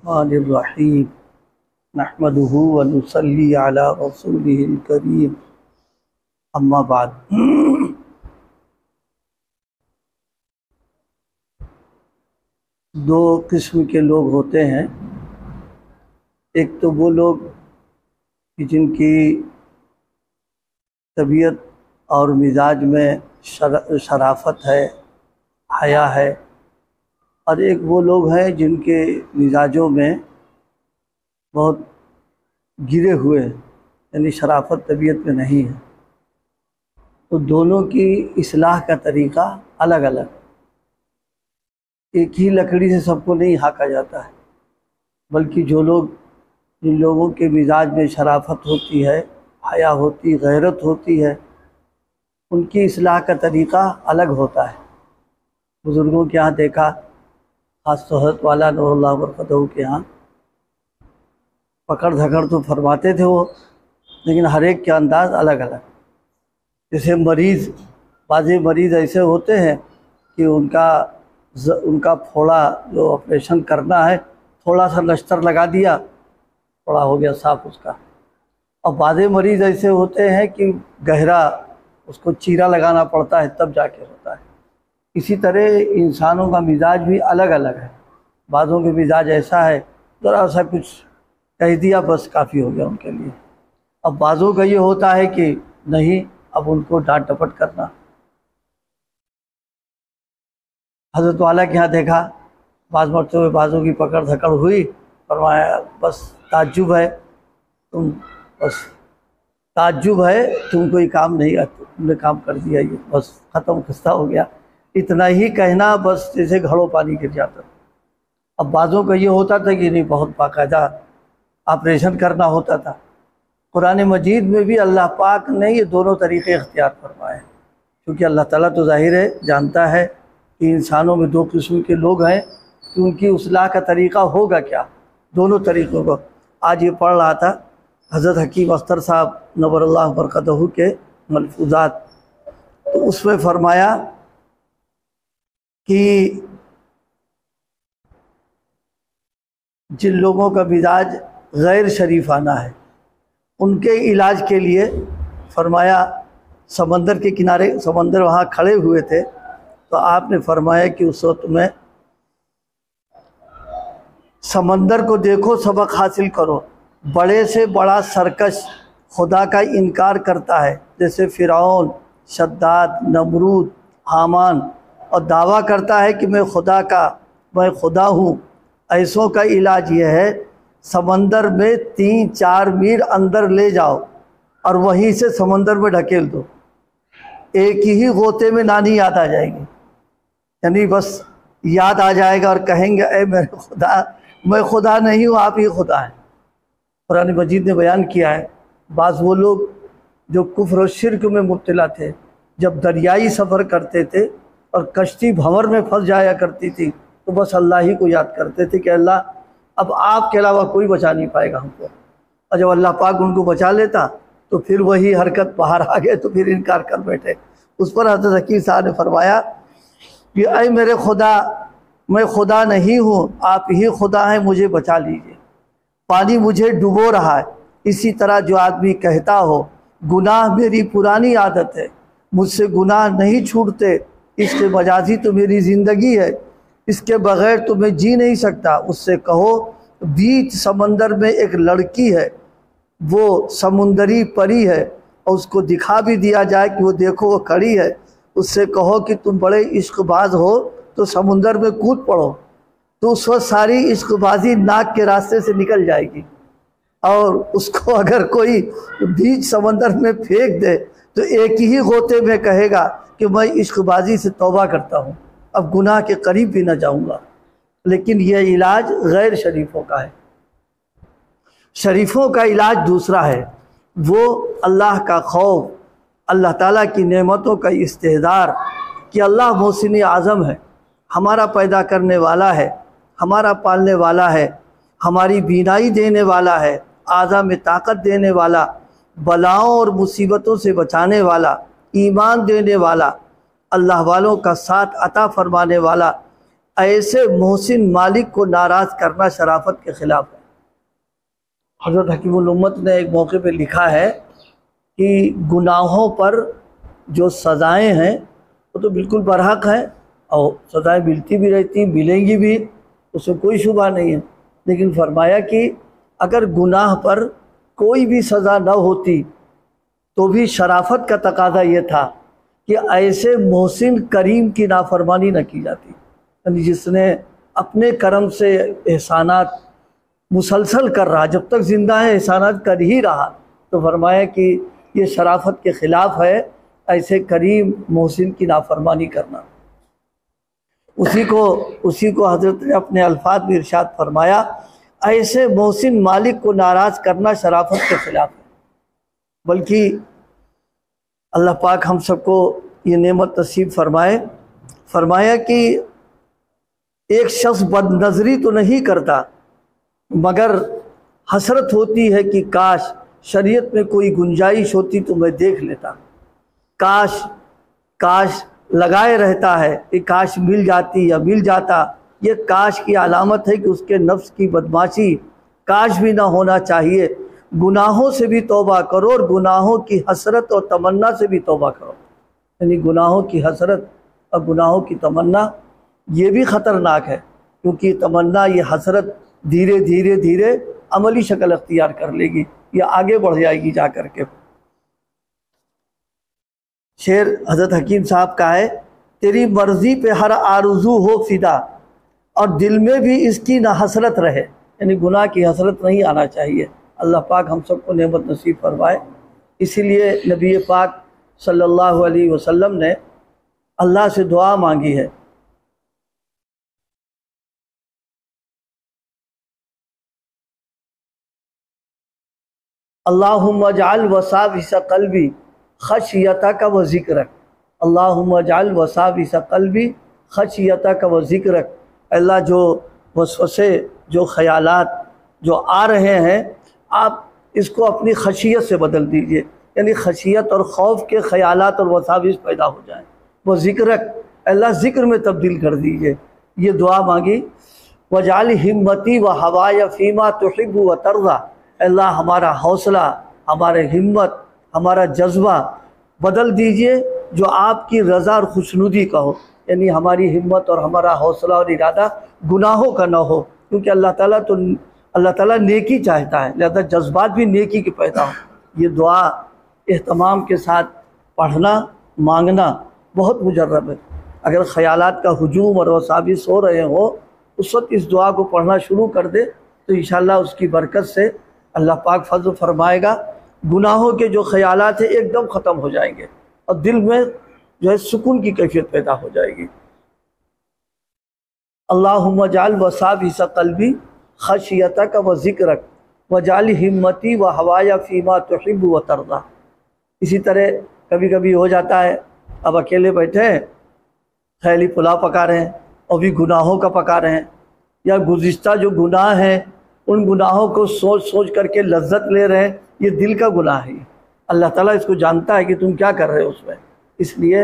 الرحمن الرحیم نحمده ونصلی علی رسوله الکریم اما بعد۔ دو قسم کے لوگ ہوتے ہیں، ایک تو وہ لوگ کہ جن کی طبیعت اور مزاج میں شرافت ہے، حیا ہے، اور ایک وہ لوگ ہیں جن کے مزاجوں میں بہت گرے ہوئے ہیں، یعنی شرافت طبیعت میں نہیں ہے۔ تو دونوں کی اصلاح کا طریقہ الگ الگ، ایک ہی لکڑی سے سب کو نہیں ہانکا جاتا ہے، بلکہ جن لوگوں کے مزاج میں شرافت ہوتی ہے، حیا ہوتی، غیرت ہوتی ہے، ان کی اصلاح کا طریقہ الگ ہوتا ہے۔ بزرگوں کے ہاں دیکھا، خاص طور حضرت والا نور اللہ برکتہ کے ہاں پکڑ دھکڑ تو فرماتے تھے وہ، لیکن ہر ایک کا انداز الگ الگ۔ جیسے بعض مریض ایسے ہوتے ہیں کہ ان کا پھوڑا جو آپریشن کرنا ہے، تھوڑا سا نشتر لگا دیا، پھوڑا ہو گیا صاف اس کا۔ اور بعض مریض ایسے ہوتے ہیں کہ گہرا اس کو چیرا لگانا پڑتا ہے تب جا کے ہوتا ہے۔ اسی طرح انسانوں کا مزاج بھی الگ الگ ہے۔ بعضوں کے مزاج ایسا ہے، ذرا سا کچھ کہہ دیا بس کافی ہو گیا ان کے لیے۔ اب بعضوں کا یہ ہوتا ہے کہ نہیں، اب ان کو ڈانٹ ڈپٹ کرنا۔ حضرت والا کے ہاں دیکھا، بعض مرتبہ بعضوں کی پکڑ دھکڑ ہوئی، فرمایا بس تعجب ہے تم کوئی کام نہیں، تم نے کام کر دیا، یہ بس ختم قصہ ہو گیا۔ اتنا ہی کہنا بس جیسے گھڑوں پانی گر جاتا۔ اب بعضوں کا یہ ہوتا تھا کہ نہیں، بہت باقاعدہ آپریشن کرنا ہوتا تھا۔ قرآن مجید میں بھی اللہ پاک نے یہ دونوں طریقے اختیار فرمائے، کیونکہ اللہ تعالیٰ تو ظاہر ہے جانتا ہے کہ انسانوں میں دو قسم کے لوگ ہیں، کہ ان کی اصلاح کا طریقہ ہوگا کیا۔ دونوں طریقوں کو آج یہ پڑھ رہا تھا حضرت حکیم اختر صاحب نور اللہ برکتہ کے ملفوظات، تو اس میں فرمایا کہ جن لوگوں کا مزاج غیر شریفانہ ہے، ان کے علاج کے لیے فرمایا، سمندر کے کنارے، سمندر وہاں کھڑے ہوئے تھے، تو آپ نے فرمایا کہ اس وقت میں سمندر کو دیکھو، سبق حاصل کرو۔ بڑے سے بڑا سرکش خدا کا انکار کرتا ہے، جیسے فرعون، شداد، نمرود، حامان، اور دعویٰ کرتا ہے کہ میں خدا ہوں۔ ایسوں کا علاج یہ ہے، سمندر میں 3-4 میل اندر لے جاؤ اور وہیں سے سمندر میں ڈھکیل دو، ایک ہی غوطے میں نانی یاد آ جائے گی، یعنی بس یاد آ جائے گا اور کہیں گے اے میرے خدا، میں خدا نہیں ہوں، آپ ہی خدا ہیں۔ قرآن مجید نے بیان کیا ہے، بعض وہ لوگ جو کفر و شرک میں مبتلا تھے، جب دریائی سفر کرتے تھے اور کشتی بھنور میں پھنس جایا کرتی تھی، تو بس اللہ ہی کو یاد کرتے تھے کہ اللہ اب آپ کے علاوہ کوئی بچا نہیں پائے گا ہم کو۔ اور جب اللہ پاک ان کو بچا لیتا تو پھر وہی حرکت باہر آ گئے، تو پھر انکار کر بیٹھے۔ اس پر حضرت حکیم صاحب نے فرمایا کہ اے میرے خدا، میں خدا نہیں ہوں، آپ ہی خدا ہیں، مجھے بچا لیجئے۔ پانی مجھے ڈبو رہا ہے۔ اسی طرح جو آدمی کہتا ہو گناہ میری پرانی عادت ہے، مجھ سے گناہ نہیں چھوٹتے، اس کے مجازی تو میری زندگی ہے، اس کے بغیر تو میں جی نہیں سکتا، اس سے کہو بیچ سمندر میں ایک لڑکی ہے، وہ سمندری پری ہے، اور اس کو دکھا بھی دیا جائے کہ وہ دیکھو وہ کھڑی ہے، اس سے کہو کہ تم بڑے عشق باز ہو تو سمندر میں کود پڑو، تو اس وقت ساری عشق بازی ناک کے راستے سے نکل جائے گی۔ اور اس کو اگر کوئی بیچ سمندر میں پھینک دے تو ایک ہی غوطے میں کہے گا کہ میں عشق بازی سے توبہ کرتا ہوں، اب گناہ کے قریب بھی نہ جاؤں گا۔ لیکن یہ علاج غیر شریفوں کا ہے۔ شریفوں کا علاج دوسرا ہے، وہ اللہ کا خوف، اللہ تعالیٰ کی نعمتوں کا استحضار کہ اللہ محسن اعظم ہے، ہمارا پیدا کرنے والا ہے، ہمارا پالنے والا ہے، ہماری بینائی دینے والا ہے، اعضاء میں طاقت دینے والا، بلاؤں اور مصیبتوں سے بچانے والا، ایمان دینے والا، اللہ والوں کا ساتھ عطا فرمانے والا، ایسے محسن مالک کو ناراض کرنا شرافت کے خلاف ہے۔ حضرت حکیم الامت نے ایک موقع پہ لکھا ہے کہ گناہوں پر جو سزائیں ہیں وہ تو بالکل برحق ہیں، اور سزائیں ملتی بھی رہتی ہیں، ملیں گی بھی، اس میں کوئی شبہ نہیں ہے، لیکن فرمایا کہ اگر گناہ پر کوئی بھی سزا نہ ہوتی تو بھی شرافت کا تقاضا یہ تھا کہ ایسے محسن کریم کی نافرمانی نہ کی جاتی، یعنی جس نے اپنے کرم سے احسانات مسلسل کر رہا، جب تک زندہ ہے احسانات کر ہی رہا، تو فرمایا کہ یہ شرافت کے خلاف ہے ایسے کریم محسن کی نافرمانی کرنا۔ اسی کو حضرت نے اپنے الفاظ میں ارشاد فرمایا، ایسے محسن مالک کو ناراض کرنا شرافت کے خلاف ہے۔ بلکہ اللہ پاک ہم سب کو یہ نعمت نصیب فرمایا کہ ایک شخص بد نظری تو نہیں کرتا، مگر حسرت ہوتی ہے کہ کاش شریعت میں کوئی گنجائش ہوتی تو میں دیکھ لیتا، کاش لگائے رہتا ہے کہ کاش مل جاتی یا مل جاتا۔ یہ کاش کی علامت ہے کہ اس کے نفس کی بدمعاشی کاش بھی نہ ہونا چاہیے۔ گناہوں سے بھی توبہ کرو اور گناہوں کی حسرت اور تمنا سے بھی توبہ کرو، یعنی گناہوں کی حسرت اور گناہوں کی تمنا یہ بھی خطرناک ہے، کیونکہ تمنا یہ حسرت دھیرے دھیرے دھیرے عملی شکل اختیار کر لے گی، یہ آگے بڑھ جائے گی جا کر کے۔ شعر حضرت حکیم صاحب کا ہے، تیری مرضی پہ ہر آرزو ہو فدا اور دل میں بھی اس کی نہ حسرت رہے، یعنی گناہ کی حسرت نہیں آنا چاہیے۔ اللہ پاک ہم سب کو نعمت نصیب فرمائے۔ اسی لیے نبی پاک صلی اللہ علیہ وسلم نے اللہ سے دعا مانگی ہے، اللہم اجعل وساوس قلبی خشیتک و ذکرک، اللہم اجعل وساوس قلبی خشیتک و ذکرک۔ اللہ جو وسوسے، جو خیالات جو آ رہے ہیں، آپ اس کو اپنی خشیت سے بدل دیجئے، یعنی خشیت اور خوف کے خیالات اور وساوس پیدا ہو جائیں۔ وہ ذکرک، اللہ ذکر میں تبدیل کر دیجئے۔ یہ دعا مانگی، وجعل ہمتی و ہوای فیما تحب و ترضی، اللہ ہمارا حوصلہ، ہمارے ہمت، ہمارا جذبہ بدل دیجئے جو آپ کی رضا اور خوشنودی کا ہو، یعنی ہماری ہمت اور ہمارا حوصلہ اور ارادہ گناہوں کا نہ ہو، کیونکہ اللہ تعالیٰ نیکی چاہتا ہے، لہذا جذبات بھی نیکی کے پیدا ہوں۔ یہ دعا اہتمام کے ساتھ پڑھنا، مانگنا بہت مجرب ہے۔ اگر خیالات کا ہجوم اور وساوس ہو رہے ہوں، اس وقت اس دعا کو پڑھنا شروع کر دے تو انشاءاللہ اس کی برکت سے اللہ پاک فضل فرمائے گا، گناہوں کے جو خیالات ہیں ایک دم ختم ہو جائیں گے اور دل میں جو ہے سکون کی کیفیت پیدا ہو جائے گی۔ اللہم اجعل وساوس قلبی خشیتک و ذکرک وجعل ہمتی و ہوای فیما تحب و ترضی۔ اسی طرح کبھی کبھی ہو جاتا ہے، اب اکیلے بیٹھے ہیں، خیالی پلاؤ پکا رہے ہیں اور بھی گناہوں کا پکا رہے ہیں، یا گزشتہ جو گناہ ہیں ان گناہوں کو سوچ سوچ کر کے لذت لے رہے ہیں، یہ دل کا گناہ ہے۔ اللہ تعالیٰ اس کو جانتا ہے کہ تم کیا کر رہے ہو اس میں، اس لیے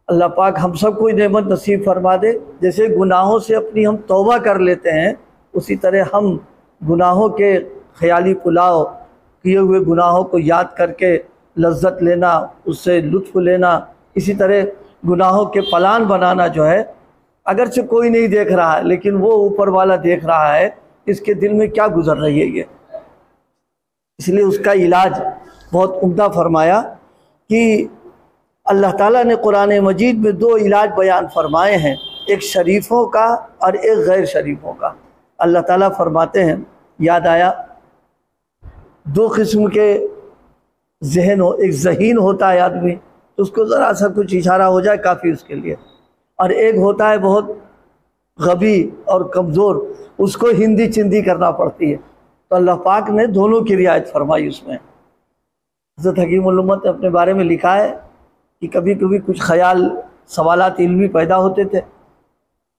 اللہ پاک ہم سب کو نعمت نصیب فرما دے۔ جیسے گناہوں سے اپنی ہم توبہ کر لیتے ہیں، اسی طرح ہم گناہوں کے خیالی پلاؤ کیے ہوئے گناہوں کو یاد کر کے لذت لینا، اس سے لطف لینا، اسی طرح گناہوں کے پلان بنانا جو ہے، اگرچہ کوئی نہیں دیکھ رہا ہے لیکن وہ اوپر والا دیکھ رہا ہے اس کے دل میں کیا گزر رہی ہے یہ، اس لیے اس کا علاج بہت عمدہ فرمایا کہ اللہ تعالیٰ نے قرآن مجید میں دو علاج بیان فرمائے ہیں، ایک شریفوں کا اور ایک غیر شریفوں کا۔ اللہ تعالیٰ فرماتے ہیں، یاد آیا، دو قسم کے ذہن ہو، ایک ذہین ہوتا ہے آدمی تو اس کو ذرا سا کچھ اشارہ ہو جائے کافی اس کے لیے، اور ایک ہوتا ہے بہت غبی اور کمزور، اس کو ہندی چندی کرنا پڑتی ہے۔ تو اللہ پاک نے دونوں کی رعایت فرمائی اس میں۔ حضرت حکیم الامت نے اپنے بارے میں لکھا ہے کہ کبھی کبھی کچھ خیال، سوالات علمی پیدا ہوتے تھے،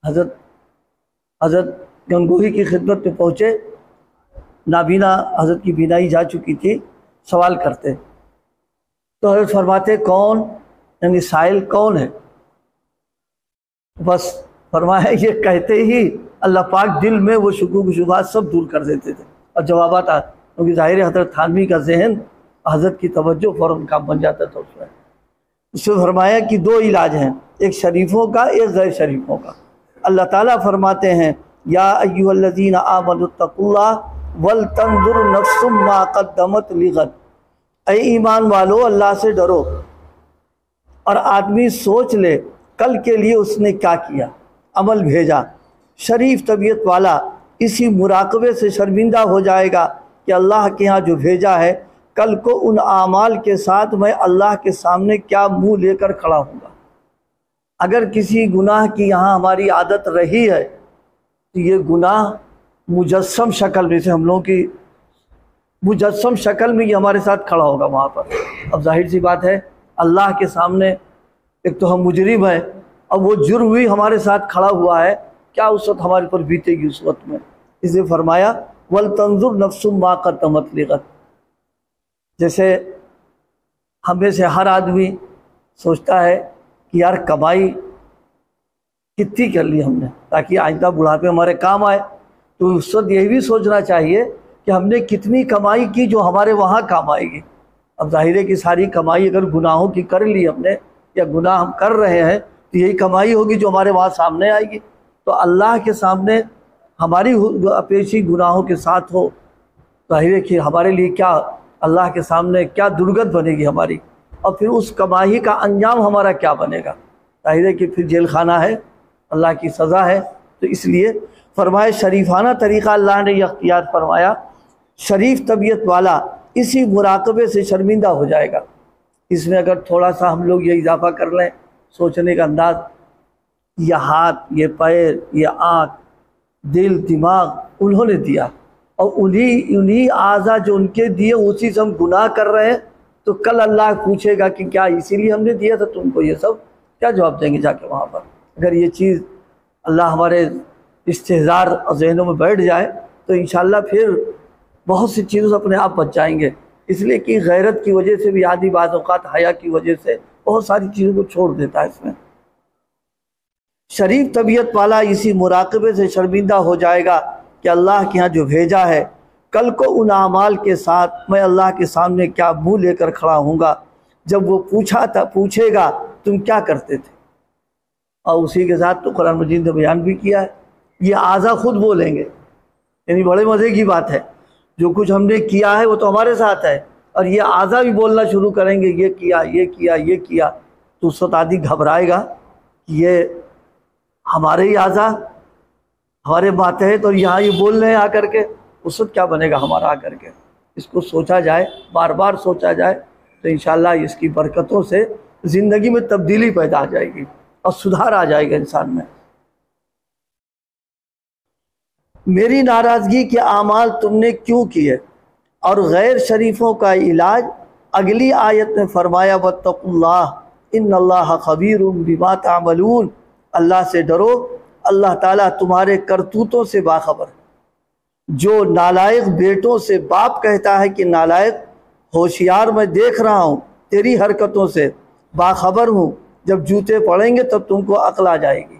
حضرت گنگوہی کی خدمت میں پہنچے، نابینا حضرت کی بینائی جا چکی تھی، سوال کرتے تو حضرت فرماتے کون، یعنی سائل کون ہے؟ بس فرمایا یہ کہتے ہی اللہ پاک دل میں وہ شکوک و شبہات سب دور کر دیتے تھے اور جوابات کیونکہ ظاہر حضرت تھانوی کا ذہن حضرت کی توجہ فوراً کام بن جاتا تھا اس میں فرمایا کہ دو علاج ہیں، ایک شریفوں کا ایک غیر شریفوں کا۔ اللہ تعالیٰ فرماتے ہیں یا ایھا الذین آمنوا اتقوا اللہ ولتنظر نفس ما قدمت لغد، اے ایمان والو اللہ سے ڈرو اور آدمی سوچ لے کل کے لیے اس نے کیا کیا، عمل بھیجا۔ شریف طبیعت والا اسی مراقبے سے شرمندہ ہو جائے گا کہ اللہ کے ہاں جو بھیجا ہے کل کو ان اعمال کے ساتھ میں اللہ کے سامنے کیا منہ لے کر کھڑا ہوں گا۔ اگر کسی گناہ کی یہاں ہماری عادت رہی ہے تو یہ گناہ مجسم شکل میں سے ہم لوگوں کی مجسم شکل میں یہ ہمارے ساتھ کھڑا ہوگا وہاں پر۔ اب ظاہر سی بات ہے اللہ کے سامنے ایک تو ہم مجرم ہیں، اب وہ جرم بھی ہمارے ساتھ کھڑا ہوا ہے، کیا اس وقت ہمارے پر بیتے گی اس وقت میں۔ اس لیے فرمایا وَلْتَنْظُرْ نَفْسٌ مَا قَدَّمَتْ لِغَدٍ۔ جیسے ہمیں سے ہر آدمی سوچتا ہے کہ یار کمائی کتنی کر لی ہم نے تاکہ آئندہ بڑھاپے ہمارے کام آئے، تو اس وقت یہ بھی سوچنا چاہیے کہ ہم نے کتنی کمائی کی جو ہمارے وہاں کام آئے گی۔ اب ظاہر ہے کہ ساری کمائی اگر گناہوں کی کر لی ہم نے یا گناہ ہم کر رہے ہیں تو یہی کمائی ہوگی جو ہمارے وہاں سامنے آئے گی۔ تو اللہ کے سامنے ہماری پیشی گناہوں کے ساتھ ہو، ظاہر ہے کہ ہمارے لیے کیا اللہ کے سامنے کیا درگت بنے گی ہماری، اور پھر اس کمائی کا انجام ہمارا کیا بنے گا۔ ظاہر ہے کہ پھر جیل خانہ ہے، اللہ کی سزا ہے۔ تو اس لیے فرمائے شریفانہ طریقہ اللہ نے یہ اختیار فرمایا، شریف طبیعت والا اسی مراقبے سے شرمندہ ہو جائے گا۔ اس میں اگر تھوڑا سا ہم لوگ یہ اضافہ کر لیں سوچنے کا انداز، یہ ہاتھ، یہ پیر، یہ آنکھ، دل، دماغ انہوں نے دیا، اور انہی اعضاء جو ان کے دیے اسی سے ہم گناہ کر رہے ہیں، تو کل اللہ پوچھے گا کہ کیا اسی لیے ہم نے دیا تھا تم کو یہ سب؟ کیا جواب دیں گے جا کے وہاں پر؟ اگر یہ چیز اللہ ہمارے استحضار اور ذہنوں میں بیٹھ جائے تو انشاءاللہ پھر بہت سی چیزوں سے اپنے آپ بچ جائیں گے۔ اس لیے کہ غیرت کی وجہ سے بھی آدھی بعض اوقات حیا کی وجہ سے بہت ساری چیزوں کو چھوڑ دیتا ہے۔ اس میں شریف طبیعت والا اسی مراقبے سے شرمندہ ہو جائے گا کہ اللہ کے ہاں جو بھیجا ہے کل کو ان اعمال کے ساتھ میں اللہ کے سامنے کیا منہ لے کر کھڑا ہوں گا۔ جب وہ پوچھے گا تم کیا کرتے تھے، اور اسی کے ساتھ تو قرآن مجید نے بیان بھی کیا ہے یہ اعضاء خود بولیں گے، یعنی بڑے مزے کی بات ہے، جو کچھ ہم نے کیا ہے وہ تو ہمارے ساتھ ہے، اور یہ اعضاء بھی بولنا شروع کریں گے یہ کیا یہ کیا یہ کیا۔ تو اس وقت آدمی گھبرائے گا کہ یہ ہمارے ہی اعضاء ہمارے ماتحت اور یہاں یہ بول رہے ہیں آ کر کے، اس وقت کیا بنے گا ہمارا آ کر کے۔ اس کو سوچا جائے، بار بار سوچا جائے تو انشاءاللہ اس کی برکتوں سے زندگی میں تبدیلی پیدا آ جائے گی اور سدھار آ جائے گا انسان میں۔ میری ناراضگی کے اعمال تم نے کیوں کیے، اور غیر شریفوں کا علاج اگلی آیت میں فرمایا واتقوا اللہ ان اللہ خبیر بما تعملون، اللہ سے ڈرو، اللہ تعالیٰ تمہارے کرتوتوں سے باخبر۔ جو نالائق بیٹوں سے باپ کہتا ہے کہ نالائق، ہوشیار میں دیکھ رہا ہوں تیری حرکتوں سے، باخبر ہوں، جب جوتے پڑیں گے تب تم کو عقل آ جائے گی۔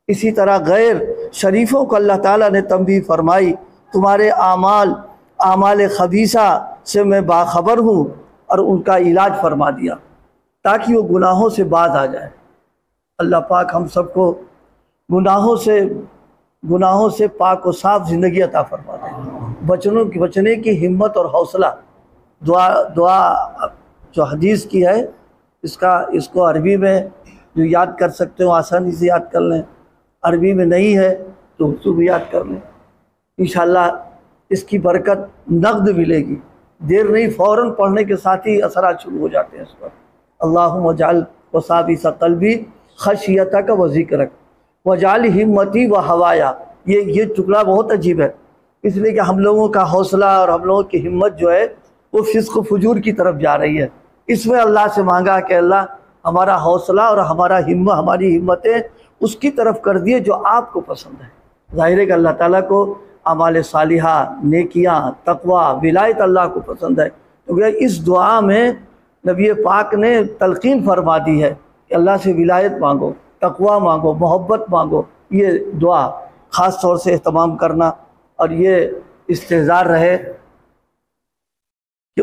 اسی طرح غیر شریفوں کو اللہ تعالیٰ نے تنبیہ فرمائی تمہارے اعمال خبیثہ سے میں باخبر ہوں، اور ان کا علاج فرما دیا تاکہ وہ گناہوں سے باز آ جائے۔ اللہ پاک ہم سب کو گناہوں سے پاک و صاف زندگی عطا فرما دے، بچنے کی ہمت اور حوصلہ۔ دعا جو حدیث کی ہے اس کو عربی میں جو یاد کر سکتے ہو آسانی سے یاد کر لیں، عربی میں نہیں ہے تو اردو بھی یاد کر لیں، انشاءاللہ اس کی برکت نقد ملے گی، دیر نہیں، فوراً پڑھنے کے ساتھ ہی اثرات شروع ہو جاتے ہیں اس پر۔ اللہم اجعل وثابت قلبی خشیتک و ذکرک وجعل ہمتی و ہوایا۔ یہ ٹکڑا بہت عجیب ہے، اس لیے کہ ہم لوگوں کا حوصلہ اور ہم لوگوں کی ہمت جو ہے وہ فسق و فجور کی طرف جا رہی ہے۔ اس میں اللہ سے مانگا کہ اللہ ہمارا حوصلہ اور ہماری ہمتیں اس کی طرف کر دیے جو آپ کو پسند ہے۔ ظاہر ہے کہ اللہ تعالیٰ کو اعمال صالحہ، نیکیاں، تقوی، ولایت اللہ کو پسند ہے، کیونکہ اس دعا میں نبی پاک نے تلقین فرما دی ہے کہ اللہ سے ولایت مانگو، تقوی مانگو، محبت مانگو، یہ دعا خاص طور سے اہتمام کرنا، اور یہ استحضار رہے کہ